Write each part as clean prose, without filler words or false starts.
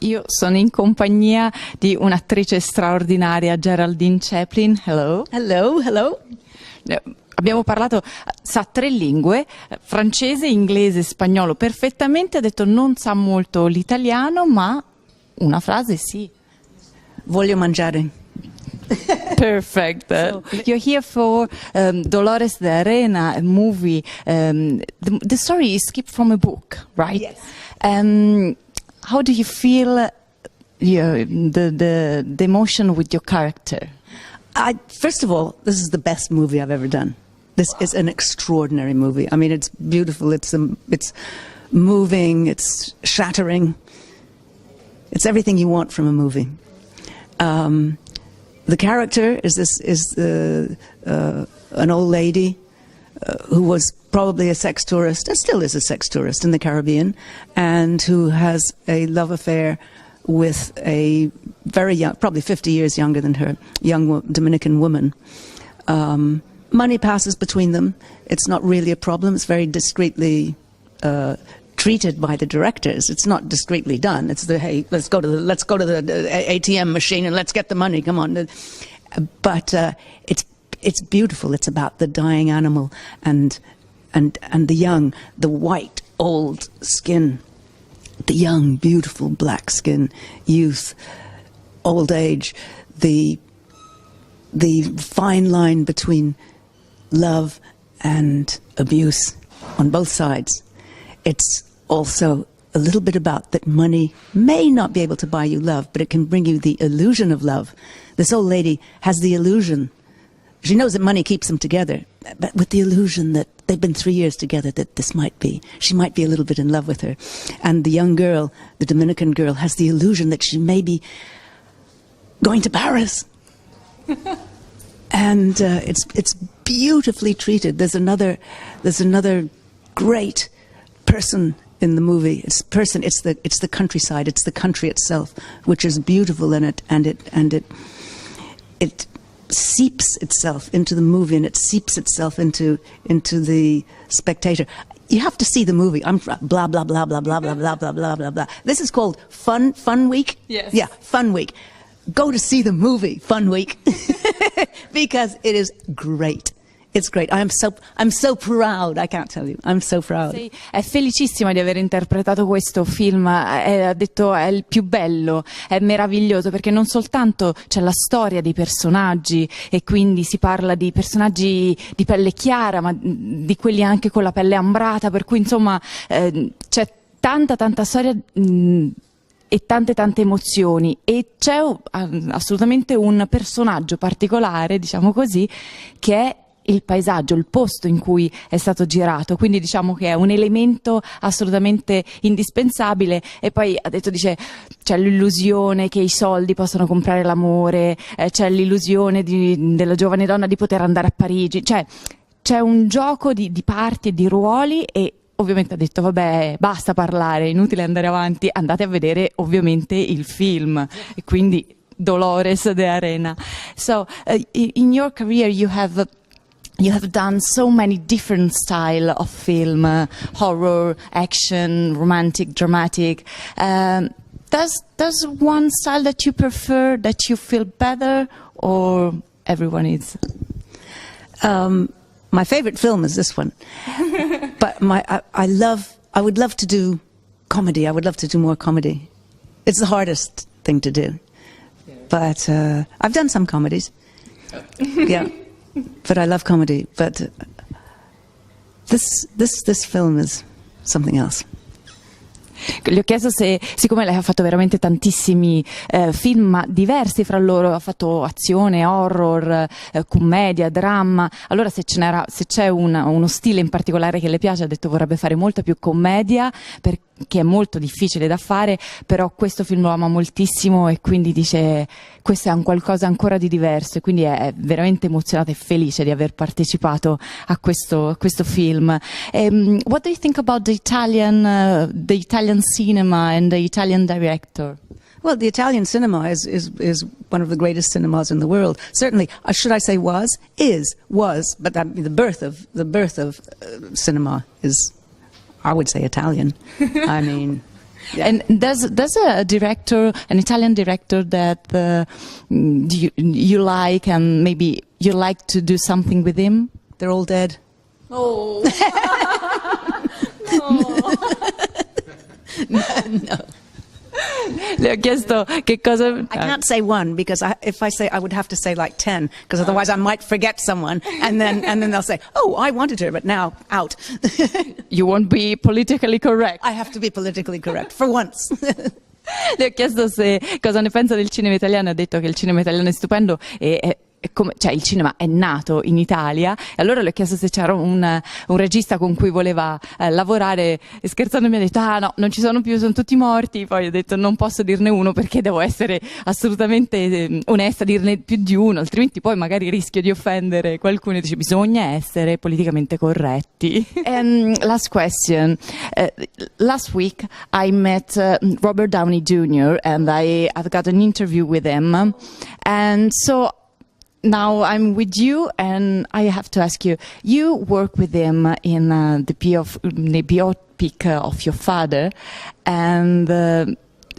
Io sono in compagnia di un'attrice straordinaria, Geraldine Chaplin. Hello. Hello, hello. Abbiamo parlato, sa 3 lingue, francese, inglese, spagnolo perfettamente, ha detto non sa molto l'italiano, ma una frase sì. Voglio mangiare. Perfect. So, you're here for Dolores de Arena, a movie. The story is skipped from a book, right? Yes. How do you feel the emotion with your character? First of all, this is the best movie I've ever done. This is an extraordinary movie. I mean, it's beautiful. It's moving. It's shattering. It's everything you want from a movie. The character is an old lady who was probably a sex tourist, and still is a sex tourist in the Caribbean, and who has a love affair with a very young, probably 50 years younger than her, young Dominican woman. Money passes between them. It's not really a problem. It's very discreetly treated by the directors. It's not discreetly done. It's the, hey, let's go to the ATM machine and let's get the money. Come on. But it's beautiful. It's about the dying animal and the young, the white old skin, the young beautiful black skin, youth, old age, the fine line between love and abuse on both sides. It's also a little bit about that money may not be able to buy you love, but it can bring you the illusion of love. This old lady has the illusion. She knows that money keeps them together, but with the illusion that they've been 3 years together, that she might be a little bit in love with her. And the young girl, the Dominican girl, has the illusion that she may be going to Paris. And it's beautifully treated. There's another great person in the movie. It's the countryside. It's the country itself, which is beautiful in it, and it seeps itself into the movie, and it seeps itself into the spectator. You have to see the movie. I'm blah blah blah blah blah blah blah blah blah blah blah. This is called Funweek. Yes. Yeah, Funweek. Go to see the movie Funweek because it is great. It's great. I'm so proud. I can't tell you. I'm so proud. Sì, è felicissima di aver interpretato questo film. Ha detto è il più bello, è meraviglioso perché non soltanto c'è la storia dei personaggi e quindi si parla di personaggi di pelle chiara, ma di quelli anche con la pelle ambrata, per cui insomma c'è tanta storia e tante emozioni, e c'è assolutamente un personaggio particolare, diciamo così, che è il paesaggio, il posto in cui è stato girato, quindi diciamo che è un elemento assolutamente indispensabile. E poi ha detto, dice, c'è l'illusione che i soldi possano comprare l'amore, c'è l'illusione della giovane donna di poter andare a Parigi, cioè c'è un gioco di parti e di ruoli, e ovviamente ha detto vabbè, basta parlare, inutile andare avanti, andate a vedere ovviamente il film. E quindi Dolores de Arena. So in your career you have done so many different style of film, horror, action, romantic, dramatic. Does one style that you prefer, that you feel better, or everyone is? My favorite film is this one, but I would love to do comedy. I would love to do more comedy. It's the hardest thing to do, but I've done some comedies. Yeah. But I love comedy. But this film is something else. Gli ho chiesto se, siccome lei ha fatto veramente tantissimi film, ma diversi fra loro, ha fatto azione, horror, commedia, dramma, allora se c'è uno stile in particolare che le piace, ha detto vorrebbe fare molta più commedia, perché è molto difficile da fare, però questo film lo ama moltissimo e quindi dice questo è un qualcosa ancora di diverso, e quindi è veramente emozionata e felice di aver partecipato a questo film. What do you think about the Italian cinema and the Italian director? Well, the Italian cinema is one of the greatest cinemas in the world. Certainly, should I say was, but the birth of cinema is, I would say, Italian. I mean, Yeah. And does a director, an Italian director that you like, and maybe you like to do something with him? They're all dead. Oh. No. Le ho chiesto che cosa... I can't say one because if I say, I would have to say like 10 because otherwise I might forget someone and then they'll say, oh, I wanted her, but now out. You won't be politically correct. I have to be politically correct for once. Le ho chiesto cosa ne pensa del cinema italiano, ha detto che il cinema italiano è stupendo e cioè il cinema è nato in Italia, e allora le ho chiesto se c'era un regista con cui voleva lavorare, e scherzando mi ha detto no, non ci sono più, sono tutti morti. Poi ho detto non posso dirne uno perché devo essere assolutamente onesta, dirne più di uno, altrimenti poi magari rischio di offendere qualcuno. E dice bisogna essere politicamente corretti. Last question. Last week I met Robert Downey Jr. and I've got an interview with him, and so now I'm with you, and I have to ask you. You work with him in the biopic of your father, and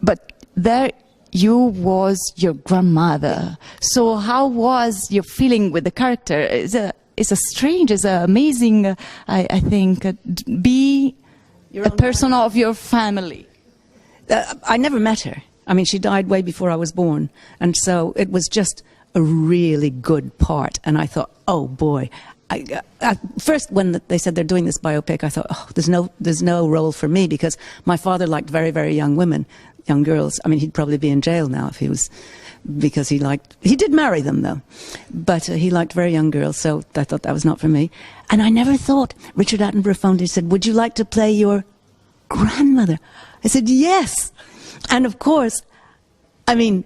but there you was your grandmother. So how was your feeling with the character? It's a strange, it's a amazing. I think be a person of your family. I never met her. I mean, she died way before I was born, and so it was just a really good part. And I thought, oh boy. First, when they said they're doing this biopic, I thought, oh, there's no role for me, because my father liked very, very young women, young girls. I mean, he'd probably be in jail now if he was, because he did marry them though, but he liked very young girls, so I thought that was not for me. And I never thought, Richard Attenborough phoned, he said, would you like to play your grandmother? I said, yes. And of course, I mean,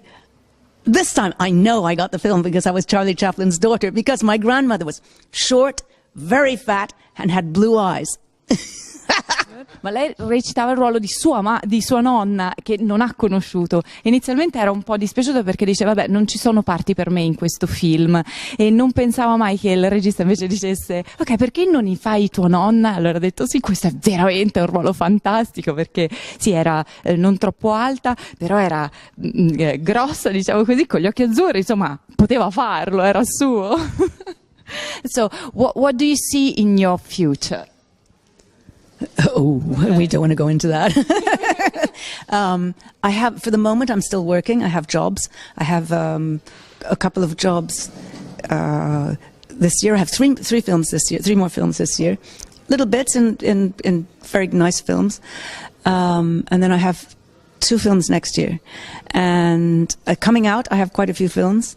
this time I know I got the film because I was Charlie Chaplin's daughter, because my grandmother was short, very fat, and had blue eyes. Ma lei recitava il ruolo di sua nonna, che non ha conosciuto. Inizialmente era un po' dispiaciuta perché diceva vabbè, non ci sono parti per me in questo film, e non pensava mai che il regista invece dicesse ok, perché non ne fai tua nonna? Allora ha detto sì, questo è veramente un ruolo fantastico, perché sì, era non troppo alta, però era grossa, diciamo così, con gli occhi azzurri, insomma poteva farlo, era suo. So what do you see in your future? Oh, we don't want to go into that. I have, for the moment, I'm still working. I have jobs. I have a couple of jobs this year. I have three films this year, 3 more films this year. Little bits in very nice films. And then I have 2 films next year. And coming out, I have quite a few films.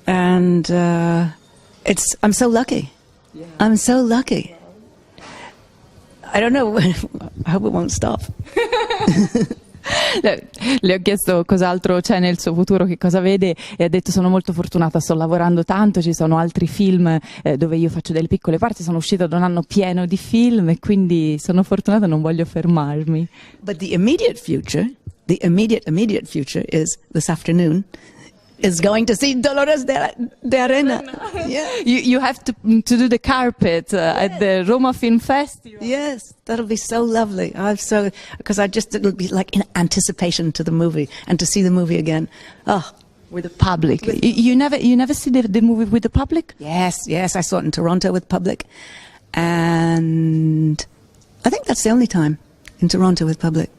And I'm so lucky. Yeah. I'm so lucky. I don't know, I hope it won't stop. Le ho chiesto cos'altro c'è nel suo futuro, che cosa vede, e ha detto sono molto fortunata, sto lavorando tanto, ci sono altri film dove io faccio delle piccole parti, sono uscita da un anno pieno di film e quindi sono fortunata, non voglio fermarmi. But the immediate future is this afternoon is going to see Dolores de Arena. Yeah. You have to do the carpet at the Roma Film Festival. Yes, that'll be so lovely. Because it'll be like in anticipation to the movie and to see the movie again. Oh, with the public. You never see the movie with the public? Yes, I saw it in Toronto with public, and I think that's the only time in Toronto with public.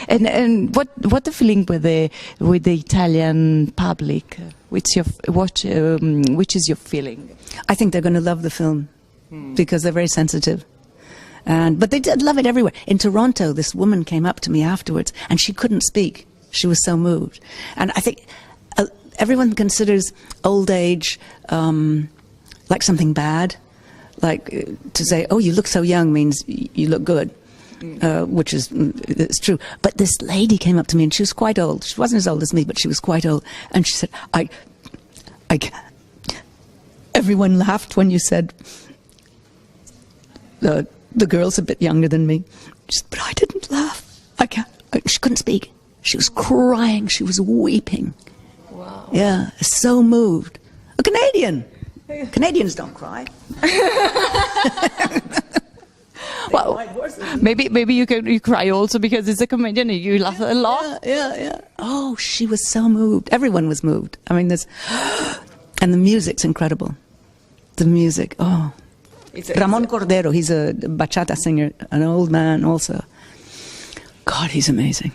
And what the feeling with the Italian public? Which is your feeling? I think they're going to love the film because they're very sensitive, but they did love it everywhere. In Toronto, this woman came up to me afterwards, and she couldn't speak. She was so moved, and I think everyone considers old age like something bad, like to say, "Oh, you look so young," means you look good. Which is it's true. But this lady came up to me, and she was quite old. She wasn't as old as me, but she was quite old. And she said, I everyone laughed when you said the girl's a bit younger than me. She said, but I didn't laugh. She couldn't speak. She was crying. She was weeping. Wow. Yeah, so moved. A Canadian. Canadians don't cry. Well, maybe you cry also because it's a comedian and you laugh a lot. Yeah. Oh, she was so moved. Everyone was moved. I mean, and the music's incredible. The music, Ramon Cordero, he's a bachata singer, an old man also. God, he's amazing.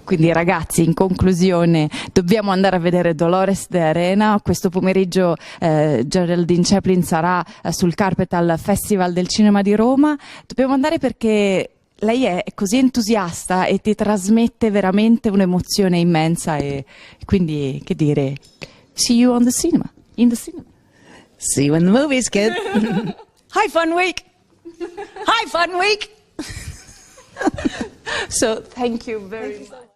Quindi ragazzi, in conclusione, dobbiamo andare a vedere Dolores de Arena. Questo pomeriggio Geraldine Chaplin sarà sul carpet al Festival del Cinema di Roma. Dobbiamo andare perché lei è così entusiasta e ti trasmette veramente un'emozione immensa e quindi, che dire, see you in the cinema. See you in the movies, kid. Hi, Funweek! Hi, Funweek! So, thank you very much.